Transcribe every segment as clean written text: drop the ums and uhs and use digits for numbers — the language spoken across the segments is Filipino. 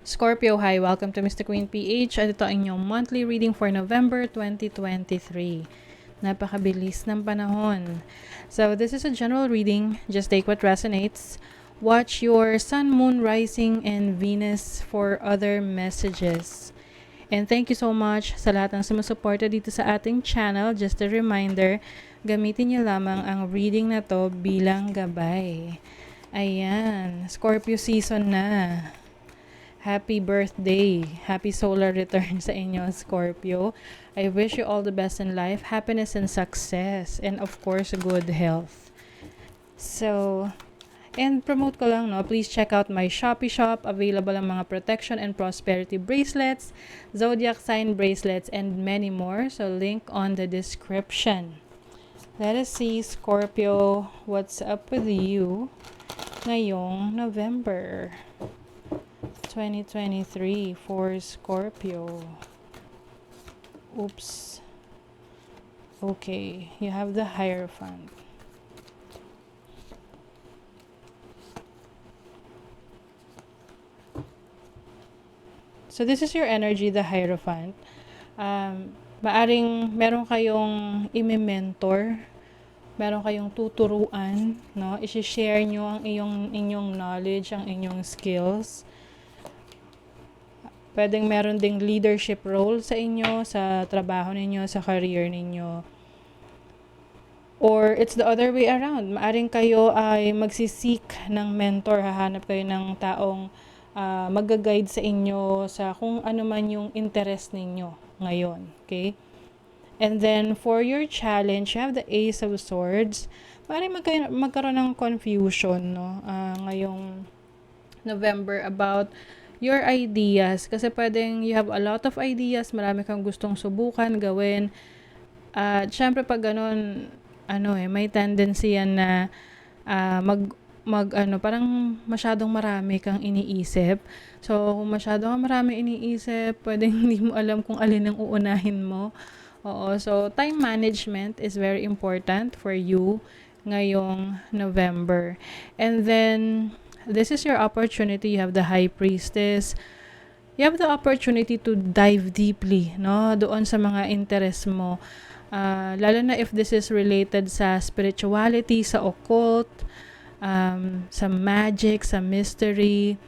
Scorpio, hi! Welcome to Mr. Queen PH at ito ang inyong monthly reading for November 2023. Napakabilis ng panahon. So, this is a general reading. Just take what resonates. Watch your Sun, Moon, Rising, and Venus for other messages. And thank you so much sa lahat ng sumusuporta dito sa ating channel. Just a reminder, gamitin niyo lamang ang reading na to bilang gabay. Ayan, Scorpio season na. Happy birthday. Happy solar return sa inyo, Scorpio. I wish you all the best in life, happiness and success, and of course, good health. So, and promote ko lang, no, please check out my Shopee shop. Available ang mga protection and prosperity bracelets, zodiac sign bracelets, and many more. So, link on the description. Let us see, Scorpio, what's up with you ngayong November 2023 for Scorpio. Oops. Okay, you have the Hierophant. So this is your energy, the Hierophant. Maaring meron kayong imi-mentor, meron kayong tuturuan, no? I-share nyo ang inyong knowledge, ang inyong skills. Pwedeng meron ding leadership role sa inyo, sa trabaho ninyo, sa career ninyo. Or it's the other way around. Maaring kayo ay magsisik ng mentor, hahanap kayo ng taong mag-guide sa inyo sa kung ano man yung interest ninyo ngayon. Okay? And then, for your challenge, you have the Ace of Swords. Maaring magkaroon ng confusion, no? Ngayong November about your ideas. Kasi pwedeng you have a lot of ideas, marami kang gustong subukan, gawin. At syempre pag ganun, may tendency yan na parang masyadong marami kang iniisip. So, kung masyadong marami iniisip, pwedeng hindi mo alam kung alin ang uunahin mo. Oo, so time management is very important for you ngayong November. And then, this is your opportunity. You have the High Priestess. You have the opportunity to dive deeply, no? Doon sa mga interest mo. Lalo na if this is related sa spirituality, sa occult, sa magic, sa mystery.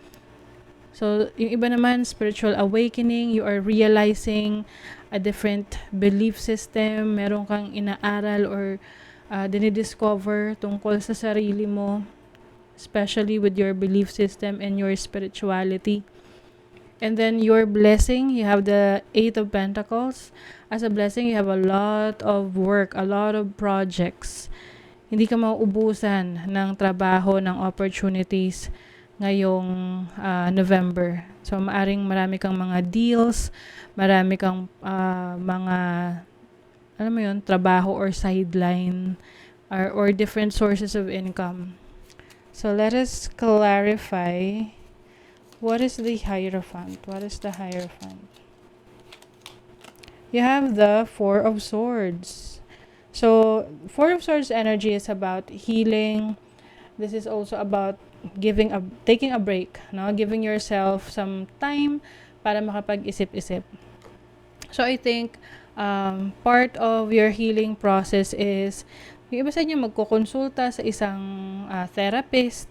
So, yung iba naman, spiritual awakening, you are realizing a different belief system, meron kang inaaral or dinidiscover tungkol sa sarili mo, especially with your belief system and your spirituality. And then your blessing, you have the Eight of Pentacles. As a blessing, you have a lot of work, a lot of projects. Hindi ka mauubusan ng trabaho, ng opportunities ngayong November. So, maaring marami kang mga deals, marami kang mga, alam mo yun, trabaho or sideline or different sources of income. So, let us clarify, what is the Hierophant? What is the Hierophant? You have the Four of Swords. So, Four of Swords energy is about healing. This is also about taking a break, no? Giving yourself some time para makapag-isip-isip. So, I think part of your healing process is yung iba sa inyo magkukonsulta sa isang therapist,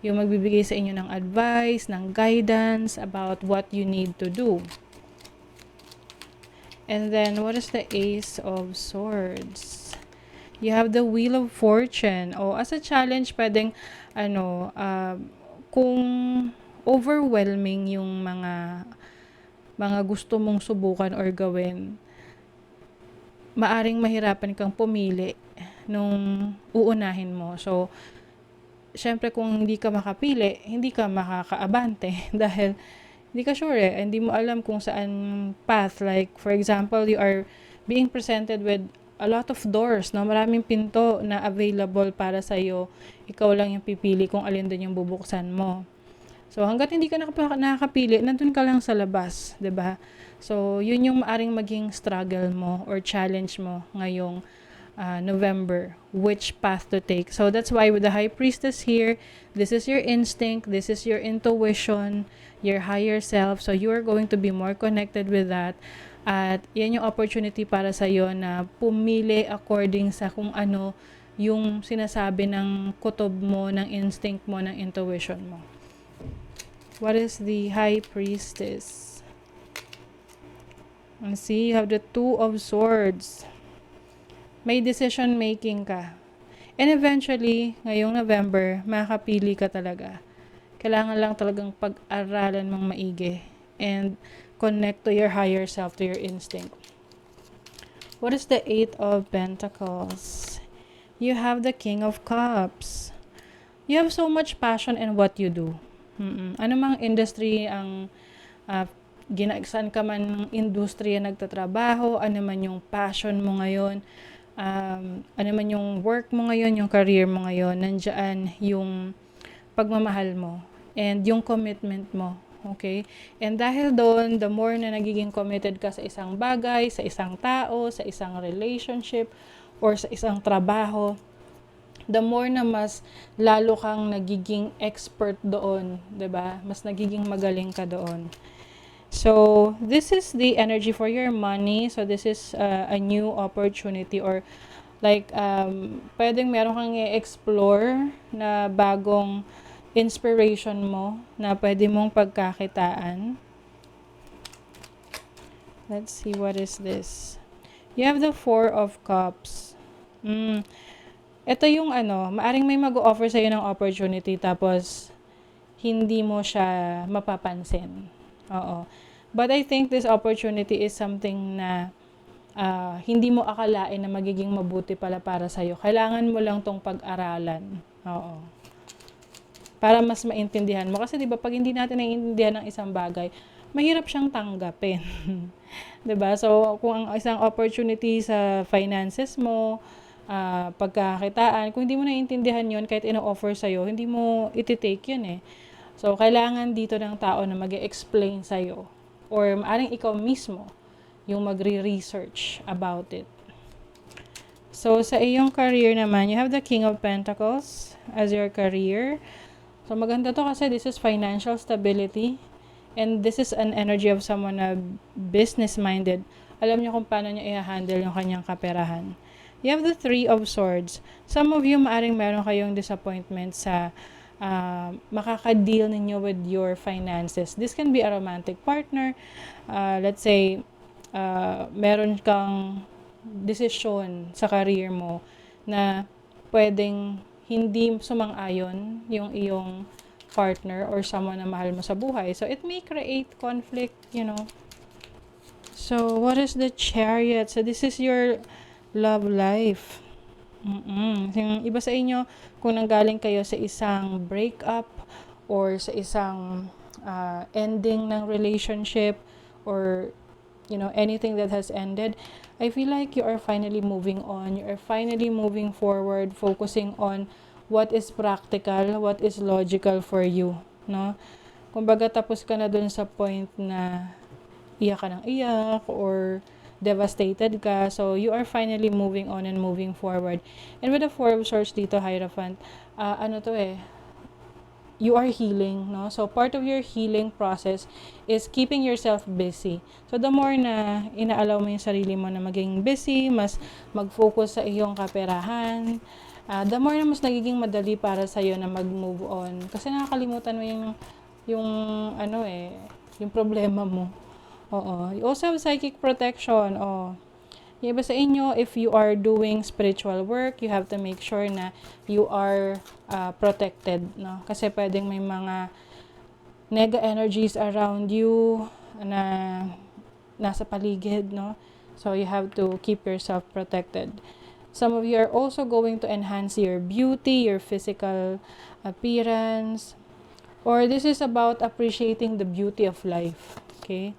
yung magbibigay sa inyo ng advice, ng guidance about what you need to do. And then, what is the Ace of Swords? You have the Wheel of Fortune. O, as a challenge, pwedeng, kung overwhelming yung mga gusto mong subukan or gawin, maaring mahirapan kang pumili nung uunahin mo. So, syempre kung hindi ka makapili, hindi ka makakaabante dahil hindi ka sure hindi mo alam kung saan path. Like, for example, you are being presented with a lot of doors, no? Maraming pinto na available para sa'yo. Ikaw lang yung pipili kung alin din yung bubuksan mo. So, hanggat hindi ka nakakapili, nandun ka lang sa labas, 'di ba? So, yun yung maaring maging struggle mo or challenge mo ngayong November, which path to take. So, that's why with the High Priestess here, this is your instinct, this is your intuition, your higher self. So you are going to be more connected with that. At yan yung opportunity para sa iyo na pumili according sa kung ano yung sinasabi ng kutob mo, ng instinct mo, ng intuition mo. What is the High Priestess? And see, you have the Two of Swords. May decision making ka. And eventually, ngayong November, makakapili ka talaga. Kailangan lang talagang pag-aralan mong maigi and connect to your higher self, to your instinct. What is the Eight of Pentacles? You have the King of Cups. You have so much passion in what you do. Ano mang industry ang saan ka man ng industriya nagtatrabaho, ano man yung passion mo ngayon, ano man yung work mo ngayon, yung career mo ngayon, nandiyan yung pagmamahal mo and yung commitment mo. Okay? And dahil doon, the more na nagiging committed ka sa isang bagay, sa isang tao, sa isang relationship, or sa isang trabaho, the more na mas lalo kang nagiging expert doon, 'di ba? Mas nagiging magaling ka doon. So, this is the energy for your money. So, this is a new opportunity or like pwedeng meron kang i-explore na bagong inspiration mo na pwede mong pagkakitaan. Let's see, what is this? You have the Four of Cups. Ito yung maaring may mag-offer sa'yo ng opportunity tapos hindi mo siya mapapansin. Oo. But I think this opportunity is something na hindi mo akalain na magiging mabuti pala para sa'yo. Kailangan mo lang tong pag-aralan. Oo. Para mas maintindihan mo. Kasi diba, pag hindi natin naiintindihan ng isang bagay, mahirap siyang tanggapin. Diba? So, kung ang isang opportunity sa finances mo, pagkakitaan, kung hindi mo naiintindihan yun, kahit ino-offer sa'yo, hindi mo iti-take yun eh. So, kailangan dito ng tao na mag-explain sa'yo. Or maaring ikaw mismo yung magre-research about it. So, sa iyong career naman, you have the King of Pentacles as your career. So, maganda to kasi this is financial stability. And this is an energy of someone na business-minded. Alam niyo kung paano niya i-handle yung kanyang kaperahan. You have the Three of Swords. Some of you maaring meron kayong disappointment sa makaka-deal ninyo with your finances. This can be a romantic partner. Let's say, meron kang desisyon sa career mo na pwedeng hindi sumang-ayon yung iyong partner or someone na mahal mo sa buhay. So, it may create conflict, you know. So, what is the Chariot? So, this is your love life. Yung iba sa inyo, kung nanggaling kayo sa isang breakup or sa isang ending ng relationship or, you know, anything that has ended, I feel like you are finally moving on. You are finally moving forward, focusing on what is practical, what is logical for you, no? Kumbaga tapos ka na dun sa point na iyak ka ng iyak or devastated ka. So, you are finally moving on and moving forward. And with the Four of Swords dito, Hierophant, you are healing, no? So, part of your healing process is keeping yourself busy. So, the more na inaalaw mo yung sarili mo na maging busy, mas mag-focus sa iyong kaperahan, the more na mas nagiging madali para sa'yo na mag-move on. Kasi nakakalimutan mo yung problema mo. Oo. You also have psychic protection. Yung iba sa inyo, if you are doing spiritual work, you have to make sure na you are protected, no? Kasi pwedeng may mga nega energies around you na nasa paligid, no? So, you have to keep yourself protected. Some of you are also going to enhance your beauty, your physical appearance, or this is about appreciating the beauty of life. Okay?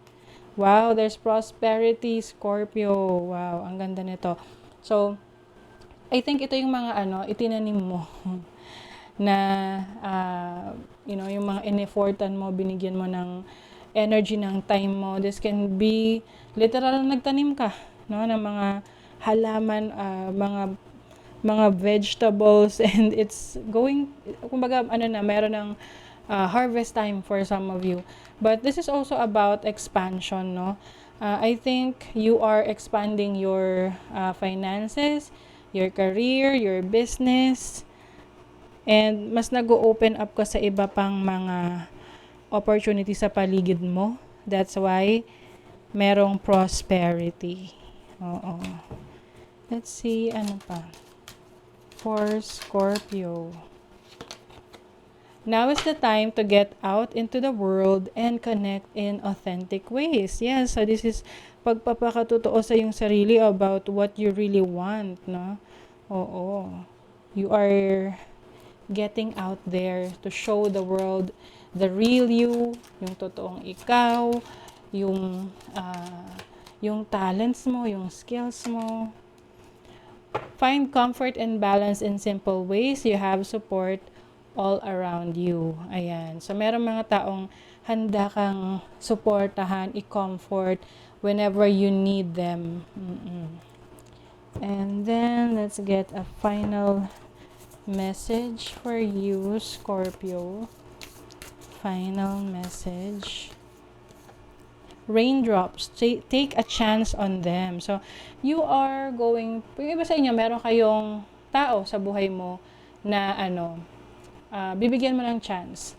Wow, there's prosperity, Scorpio. Wow, ang ganda nito. So, I think ito yung mga itinanim mo na, yung mga in-effortan mo, binigyan mo ng energy, ng time mo. This can be, literal nagtanim ka, no, ng mga halaman, mga vegetables, and it's going, kumbaga, meron ng harvest time for some of you. But this is also about expansion, no? I think you are expanding your finances, your career, your business, and mas nag-open up ka sa iba pang mga opportunity sa paligid mo. That's why merong prosperity. Oo. Let's see, ano pa? For Scorpio. Now is the time to get out into the world and connect in authentic ways. Yes, so this is pagpapakatotoo sa yung sarili about what you really want, no? Oo. You are getting out there to show the world the real you, yung totoong ikaw, yung yung talents mo, yung skills mo. Find comfort and balance in simple ways. You have support all around you. Ayan. So, meron mga taong handa kang supportahan, i-comfort whenever you need them. And then, let's get a final message for you, Scorpio. Final message. Raindrops, take a chance on them. So, you are going, yung iba sa inyo, meron kayong tao sa buhay mo na bibigyan mo ng chance.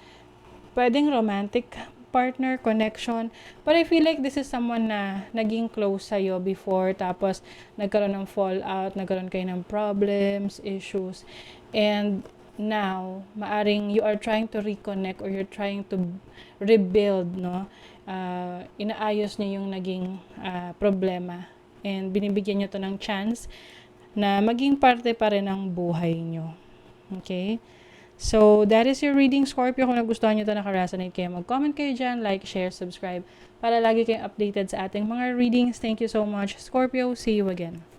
Pwedeng romantic partner, connection. But I feel like this is someone na naging close sa'yo before, tapos nagkaroon ng fallout, nagkaroon kayo ng problems, issues. And now, maaring you are trying to reconnect or you're trying to rebuild, no? Inaayos niyo yung naging problema. And binibigyan niyo to ng chance na maging parte pa rin ng buhay niyo. Okay? So, that is your reading, Scorpio. Kung nagustuhan nyo ito, naka-resonate kayo, mag-comment kayo dyan, like, share, subscribe, para lagi kayong updated sa ating mga readings. Thank you so much, Scorpio. See you again.